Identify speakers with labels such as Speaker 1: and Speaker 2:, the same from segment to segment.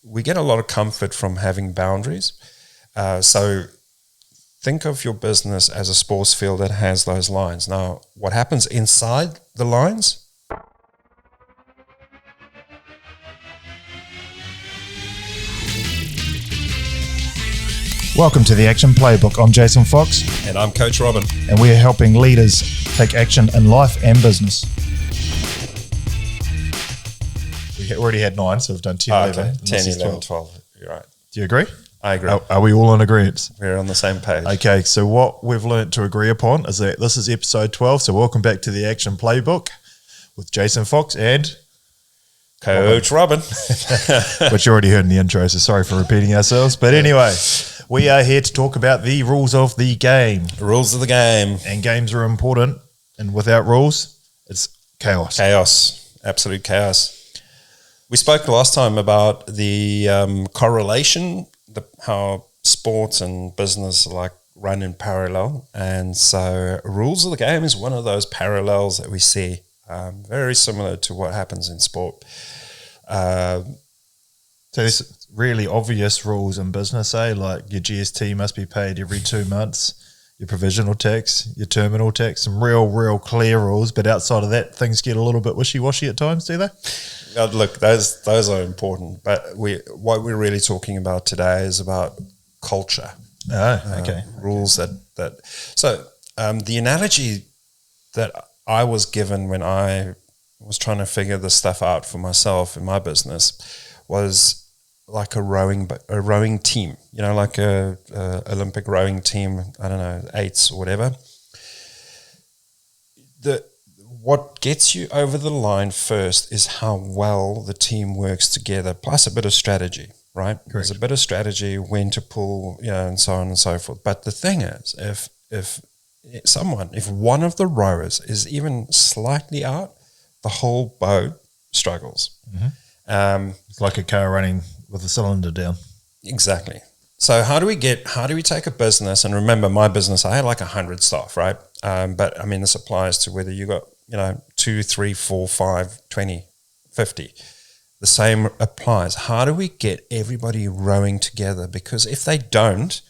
Speaker 1: we get a lot of comfort from having boundaries. So think of your business as a sports field that has those lines. Now, what happens inside the lines?
Speaker 2: Welcome to the Action Playbook. I'm Jason Fox.
Speaker 1: And I'm Coach Robin.
Speaker 2: And we are helping leaders take action in life and business. We already had 9, so we've done 10, 11.
Speaker 1: Okay. 10, 11, 12. You're right.
Speaker 2: Do you agree?
Speaker 1: I agree.
Speaker 2: Are we all in agreement?
Speaker 1: We're on the same page.
Speaker 2: Okay, so what we've learned to agree upon is that this is episode 12, so welcome back to the Action Playbook with Jason Fox and
Speaker 1: Coach Robin.
Speaker 2: Which you already heard in the intro, so sorry for repeating ourselves. But anyway, we are here to talk about the rules of the game.
Speaker 1: The rules of the game.
Speaker 2: And games are important, and without rules, it's chaos.
Speaker 1: Chaos. Absolute chaos. We spoke last time about the correlation, how sports and business run in parallel. And so rules of the game is one of those parallels that we see, very similar to what happens in sport.
Speaker 2: So there's really obvious rules in business, like your GST must be paid every 2 months, your provisional tax, your terminal tax, some real clear rules. But outside of that, things get a little bit wishy-washy at times, do they?
Speaker 1: Look, those are important. But what we're really talking about today is about culture.
Speaker 2: Oh, okay.
Speaker 1: Rules that. So the analogy that I was given when I was trying to figure this stuff out for myself in my business was like a rowing team, like a Olympic rowing team, I don't know, 8s or whatever. What gets you over the line first is how well the team works together, plus a bit of strategy, right?
Speaker 2: Correct.
Speaker 1: There's a bit of strategy, when to pull, and so on and so forth. But the thing is, if one of the rowers is even slightly out, the whole boat struggles.
Speaker 2: Mm-hmm. It's like a car running with a cylinder down.
Speaker 1: Exactly. So how do we take a business, and remember my business, I had like 100 staff, right? But I mean, this applies to whether you got, 2, 3, 4, 5, 20, 50. The same applies. How do we get everybody rowing together? Because if they don't,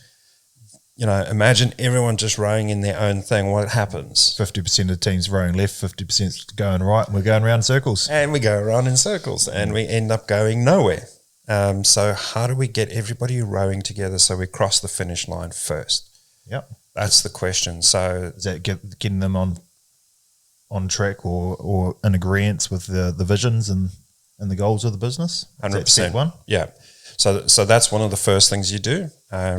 Speaker 1: imagine everyone just rowing in their own thing. What happens?
Speaker 2: 50% of the team's rowing left, 50% going right, and we're going around in circles.
Speaker 1: And we go around in circles, and we end up going nowhere. So how do we get everybody rowing together so we cross the finish line first?
Speaker 2: Yep.
Speaker 1: That's the question. So
Speaker 2: is that getting them on track or in agreement with the visions and the goals of the business?
Speaker 1: 100%.
Speaker 2: One?
Speaker 1: Yeah. So that's one of the first things you do.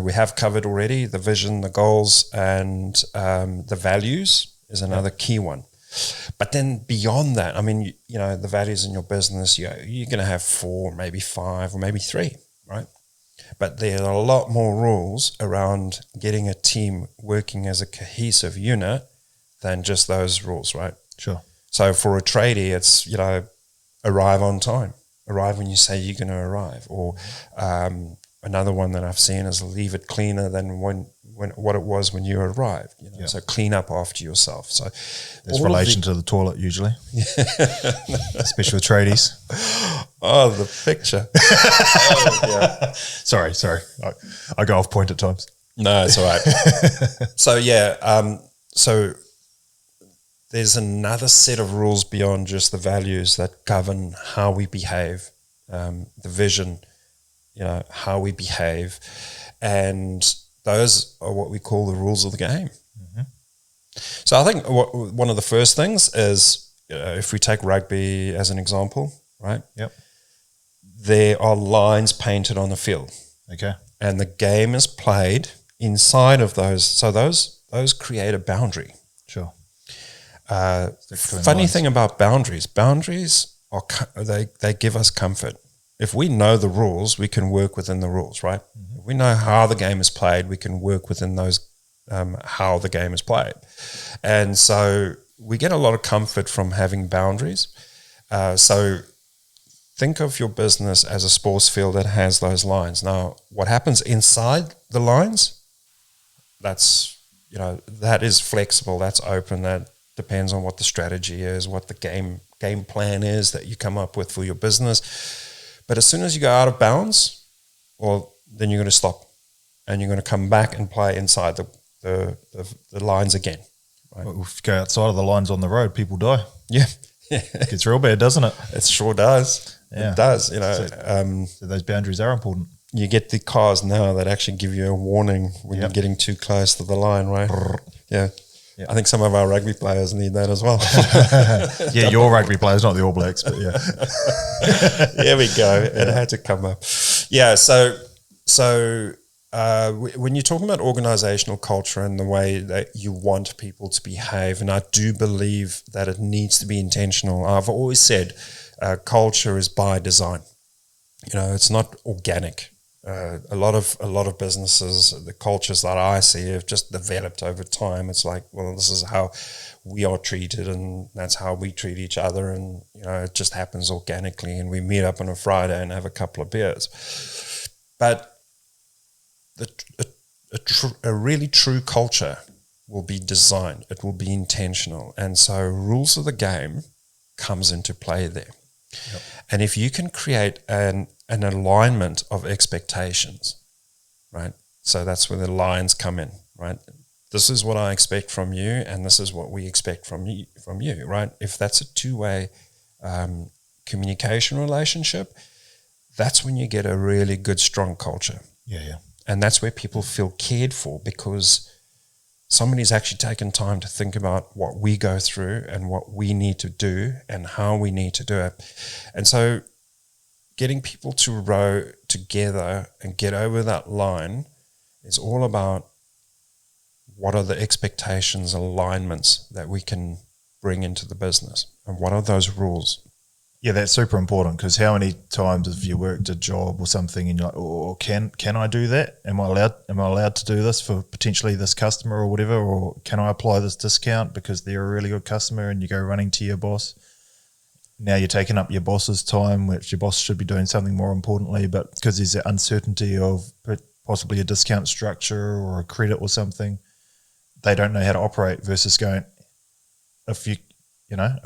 Speaker 1: We have covered already the vision, the goals, and the values is another key one. But then beyond that, I mean, the values in your business, you're going to have 4, maybe 5, or maybe 3, right? But there are a lot more rules around getting a team working as a cohesive unit than just those rules, right?
Speaker 2: Sure.
Speaker 1: So for a tradie, it's, arrive on time. Arrive when you say you're going to arrive. Or another one that I've seen is leave it cleaner than when what it was when you arrived. So clean up after yourself. So
Speaker 2: there's relation to the toilet usually, especially with tradies.
Speaker 1: Oh, the picture.
Speaker 2: Yeah. Sorry. I go off point at times.
Speaker 1: No, it's all right. So so there's another set of rules beyond just the values that govern how we behave, the vision, how we behave, and those are what we call the rules of the game. Mm-hmm. So I think one of the first things is, if we take rugby as an example, right?
Speaker 2: Yep.
Speaker 1: There are lines painted on the field.
Speaker 2: Okay.
Speaker 1: And the game is played inside of those. So those create a boundary.
Speaker 2: Sure.
Speaker 1: Funny thing about boundaries are they give us comfort. If we know the rules, we can work within the rules, right? Mm-hmm. If we know how the game is played, we can work within those, how the game is played. And so we get a lot of comfort from having boundaries. So think of your business as a sports field that has those lines. Now, what happens inside the lines, that's, that is flexible, that's open, that depends on what the strategy is, what the game plan is that you come up with for your business. But as soon as you go out of bounds, then you're going to stop, and you're going to come back and play inside the lines again. Right?
Speaker 2: Well, if you go outside of the lines on the road, people die.
Speaker 1: Yeah.
Speaker 2: It gets real bad, doesn't it?
Speaker 1: It sure does.
Speaker 2: Yeah.
Speaker 1: It does. You know,
Speaker 2: So those boundaries are important.
Speaker 1: you get the cars now that actually give you a warning when you're getting too close to the line, right? Yeah.
Speaker 2: Yep.
Speaker 1: I think some of our rugby players need that as well.
Speaker 2: Yeah, your rugby players, not the All Blacks, but yeah.
Speaker 1: There we go. It had to come up. Yeah. So when you're talking about organizational culture and the way that you want people to behave, and I do believe that it needs to be intentional. I've always said culture is by design. You know, it's not organic. A lot of businesses, the cultures that I see have just developed over time. It's like, well, this is how we are treated, and that's how we treat each other, and you know, it just happens organically. And we meet up on a Friday and have a couple of beers. But a really true culture will be designed. It will be intentional, and so rules of the game comes into play there. Yep. And if you can create an alignment of expectations, right? So that's where the lines come in, right? This is what I expect from you, and this is what we expect from you, right? If that's a two-way communication relationship, that's when you get a really good, strong culture.
Speaker 2: Yeah.
Speaker 1: And that's where people feel cared for, because somebody's actually taken time to think about what we go through and what we need to do and how we need to do it. And so getting people to row together and get over that line is all about what are the expectations, alignments that we can bring into the business, and what are those rules.
Speaker 2: Yeah, that's super important, because how many times have you worked a job or something and you're like, oh, can I do that? Am I allowed to do this for potentially this customer or whatever? Or can I apply this discount because they're a really good customer? And you go running to your boss. Now you're taking up your boss's time, which your boss should be doing something more importantly, but because there's that uncertainty of possibly a discount structure or a credit or something, they don't know how to operate, versus going, if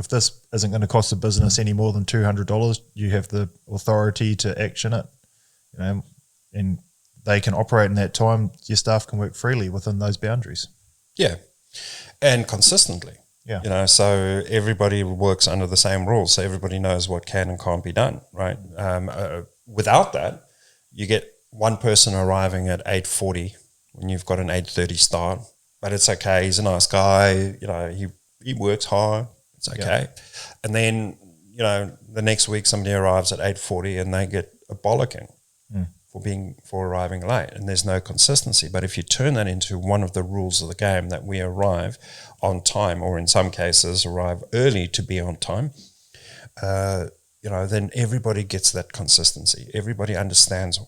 Speaker 2: this isn't going to cost the business any more than $200, you have the authority to action it, and they can operate in that time. Your staff can work freely within those boundaries.
Speaker 1: Yeah, and consistently.
Speaker 2: Yeah.
Speaker 1: So everybody works under the same rules, so everybody knows what can and can't be done, right? Without that, you get one person arriving at 8:40 when you've got an 8:30 start, but it's okay. He's a nice guy. He works hard. It's okay. Yeah. And then, the next week somebody arrives at 8:40 and they get a bollocking for arriving late, and there's no consistency. But if you turn that into one of the rules of the game, that we arrive on time, or in some cases arrive early to be on time, then everybody gets that consistency. Everybody understands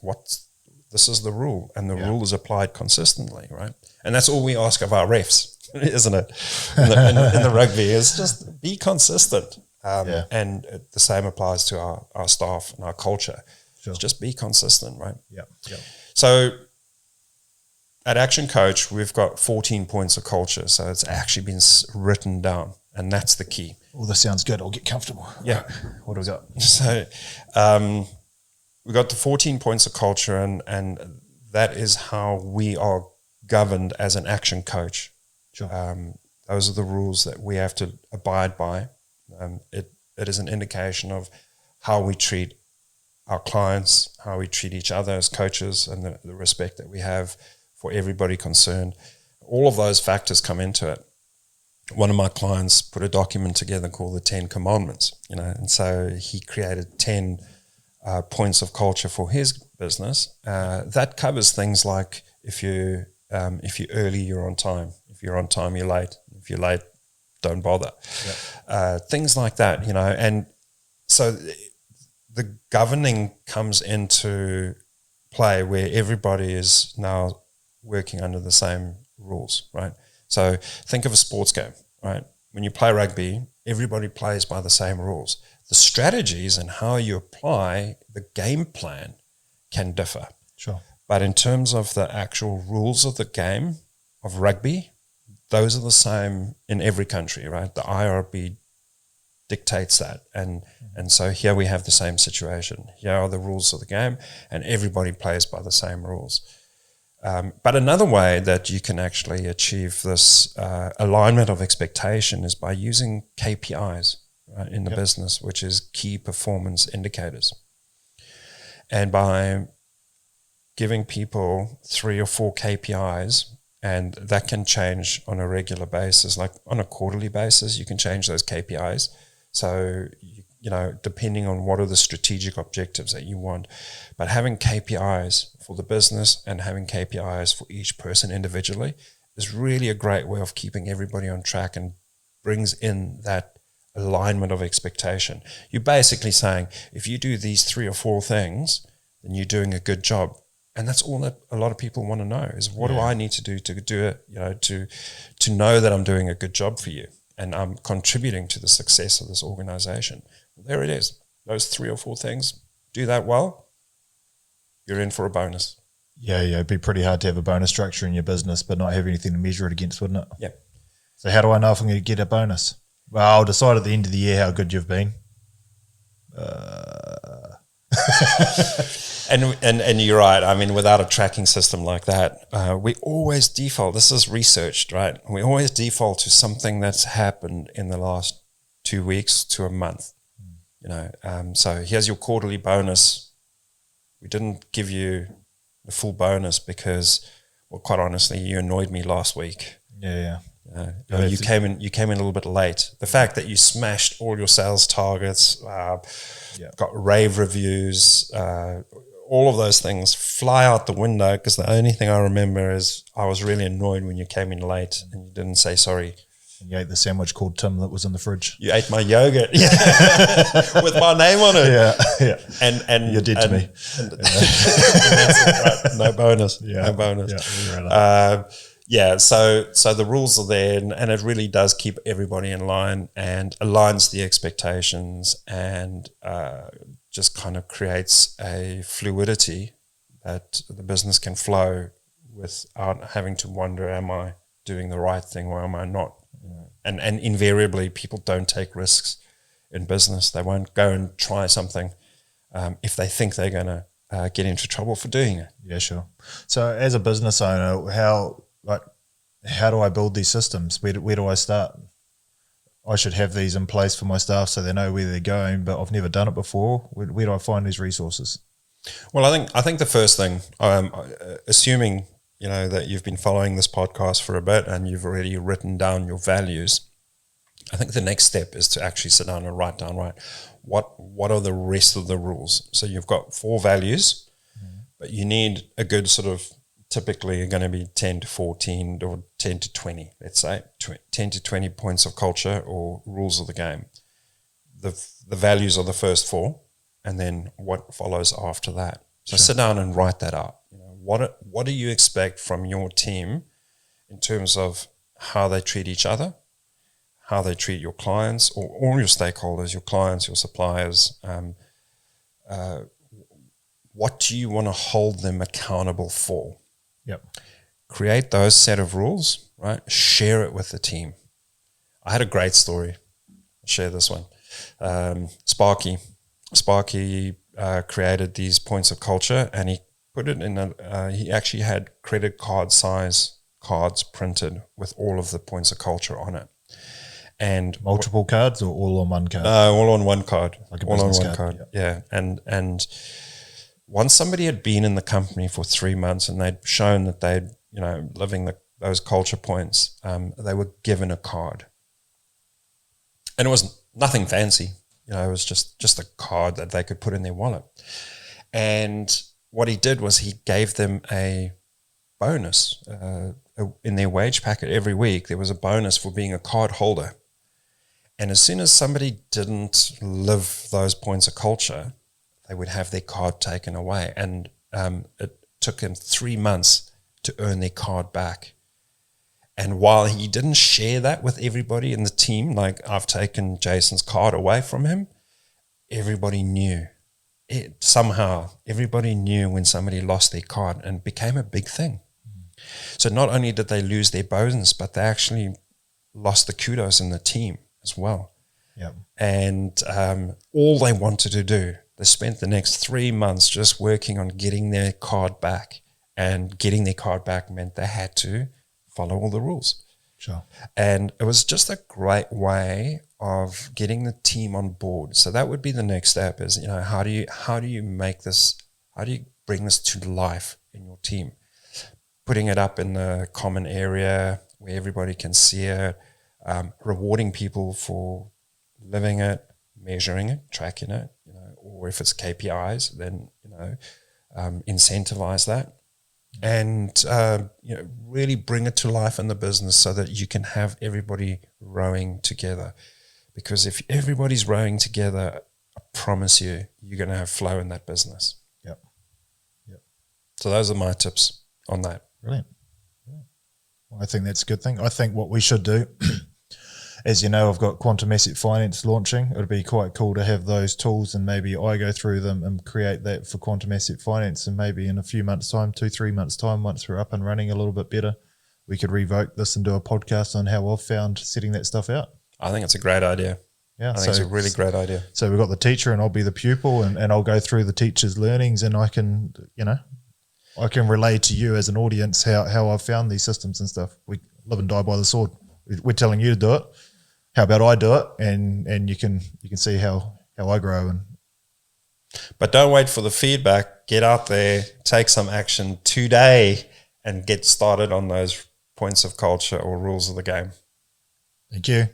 Speaker 1: this is the rule, and the rule is applied consistently, right? And that's all we ask of our refs, isn't it? In the rugby, is just be consistent. And the same applies to our staff and our culture. Sure. Just be consistent, right?
Speaker 2: Yeah.
Speaker 1: So at Action Coach, we've got 14 points of culture. So it's actually been written down, and that's the key.
Speaker 2: Oh, this sounds good. I'll get comfortable.
Speaker 1: Yeah.
Speaker 2: What do we got?
Speaker 1: So we've got the 14 points of culture, and that is how we are governed as an Action Coach.
Speaker 2: Sure.
Speaker 1: Those are the rules that we have to abide by. It is an indication of how we treat our clients, how we treat each other as coaches, and the respect that we have for everybody concerned. All of those factors come into it. One of my clients put a document together called the 10 Commandments, and so he created 10 points of culture for his business. That covers things like if you're early, you're on time. If you're on time, you're late. If you're late, don't bother. Yep. Things like that, and so the governing comes into play where everybody is now working under the same rules, right? So think of a sports game, right? When you play rugby, everybody plays by the same rules. The strategies and how you apply the game plan can differ.
Speaker 2: Sure.
Speaker 1: But in terms of the actual rules of the game of rugby, those are the same in every country, right? The IRB dictates that. And so here we have the same situation. Here are the rules of the game, and everybody plays by the same rules. But another way that you can actually achieve this alignment of expectation is by using KPIs in the business, which is key performance indicators. And by giving people 3 or 4 KPIs, and that can change on a regular basis, like on a quarterly basis, you can change those KPIs. So, depending on what are the strategic objectives that you want. But having KPIs for the business and having KPIs for each person individually is really a great way of keeping everybody on track and brings in that alignment of expectation. You're basically saying, if you do these 3 or 4 things, then you're doing a good job. And that's all that a lot of people want to know is, what do I need to do it, to know that I'm doing a good job for you and I'm contributing to the success of this organization. Well, there it is. Those 3 or 4 things, do that well, you're in for a bonus.
Speaker 2: Yeah, it'd be pretty hard to have a bonus structure in your business but not have anything to measure it against, wouldn't it?
Speaker 1: Yeah.
Speaker 2: So how do I know if I'm going to get a bonus? Well, I'll decide at the end of the year how good you've been.
Speaker 1: And you're right. I mean, without a tracking system like that, we always default. This is researched, right? We always default to something that's happened in the last 2 weeks to a month. So here's your quarterly bonus. We didn't give you the full bonus because, well, quite honestly, you annoyed me last week.
Speaker 2: Yeah.
Speaker 1: You came in a little bit late. The fact that you smashed all your sales targets, got rave reviews, all of those things fly out the window, because the only thing I remember is I was really annoyed when you came in late and you didn't say sorry.
Speaker 2: And you ate the sandwich called Tim that was in the fridge.
Speaker 1: You ate my yogurt with my name on it.
Speaker 2: Yeah.
Speaker 1: And
Speaker 2: you're dead to me.
Speaker 1: No bonus.
Speaker 2: Yeah.
Speaker 1: No bonus.
Speaker 2: Yeah,
Speaker 1: So the rules are there, and it really does keep everybody in line and aligns the expectations, and just kind of creates a fluidity that the business can flow without having to wonder, am I doing the right thing or am I not? And invariably, people don't take risks in business. They won't go and try something if they think they're going to get into trouble for doing it.
Speaker 2: Yeah, sure. So as a business owner, how do I build these systems? Where do I start? I should have these in place for my staff so they know where they're going, but I've never done it before. Where do I find these resources?
Speaker 1: Well, I think the first thing, assuming that you've been following this podcast for a bit and you've already written down your values, I think the next step is to actually sit down and write down, what are the rest of the rules? So you've got 4 values, but you need a good sort of, typically are going to be 10 to 14 or 10 to 20, let's say, 10 to 20 points of culture or rules of the game. The values are the first 4, and then what follows after that. So sit down and write that out. What do you expect from your team in terms of how they treat each other, how they treat your clients or all your stakeholders, your clients, your suppliers? What do you want to hold them accountable for?
Speaker 2: Yep.
Speaker 1: Create those set of rules, right? Share it with the team. I had a great story. I'll share this one. Sparky created these points of culture, and he put it in he actually had credit card size cards printed with all of the points of culture on it. And
Speaker 2: multiple cards or all on one card?
Speaker 1: All on one card.
Speaker 2: Like a
Speaker 1: all on
Speaker 2: business
Speaker 1: one
Speaker 2: card.
Speaker 1: card. Yeah. And once somebody had been in the company for 3 months and they'd shown that they'd, living those culture points, they were given a card. And it was nothing fancy. It was just a card that they could put in their wallet. And what he did was he gave them a bonus in their wage packet every week. There was a bonus for being a card holder. And as soon as somebody didn't live those points of culture, they would have their card taken away. And it took them 3 months to earn their card back. And while he didn't share that with everybody in the team, like I've taken Jason's card away from him, everybody knew. Somehow, everybody knew when somebody lost their card, and it became a big thing. So not only did they lose their bonus, but they actually lost the kudos in the team as well.
Speaker 2: Yep.
Speaker 1: And all they wanted to do, they spent the next 3 months just working on getting their card back. And getting their card back meant they had to follow all the rules.
Speaker 2: Sure.
Speaker 1: And it was just a great way of getting the team on board. So that would be the next step is, how do you make this, how do you bring this to life in your team? Putting it up in the common area where everybody can see it, rewarding people for living it, measuring it, tracking it, or if it's KPIs, then, incentivize that. And really bring it to life in the business so that you can have everybody rowing together. Because if everybody's rowing together, I promise you, you're going to have flow in that business.
Speaker 2: Yep.
Speaker 1: So those are my tips on that.
Speaker 2: Brilliant. Well, I think that's a good thing. I think what we should do, as you know, I've got Quantum Asset Finance launching. It would be quite cool to have those tools, and maybe I go through them and create that for Quantum Asset Finance. And maybe in a few months' time, 2-3 months' time, once we're up and running a little bit better, we could revoke this and do a podcast on how I've found setting that stuff out.
Speaker 1: I think it's a great idea.
Speaker 2: Yeah,
Speaker 1: I think it's a really great idea.
Speaker 2: So we've got the teacher and I'll be the pupil, and I'll go through the teacher's learnings, and I can, I can relay to you as an audience how I've found these systems and stuff. We live and die by the sword. We're telling you to do it. How about I do it, and you can see how I grow.
Speaker 1: But don't wait for the feedback. Get out there, take some action today, and get started on those points of culture or rules of the game.
Speaker 2: Thank you.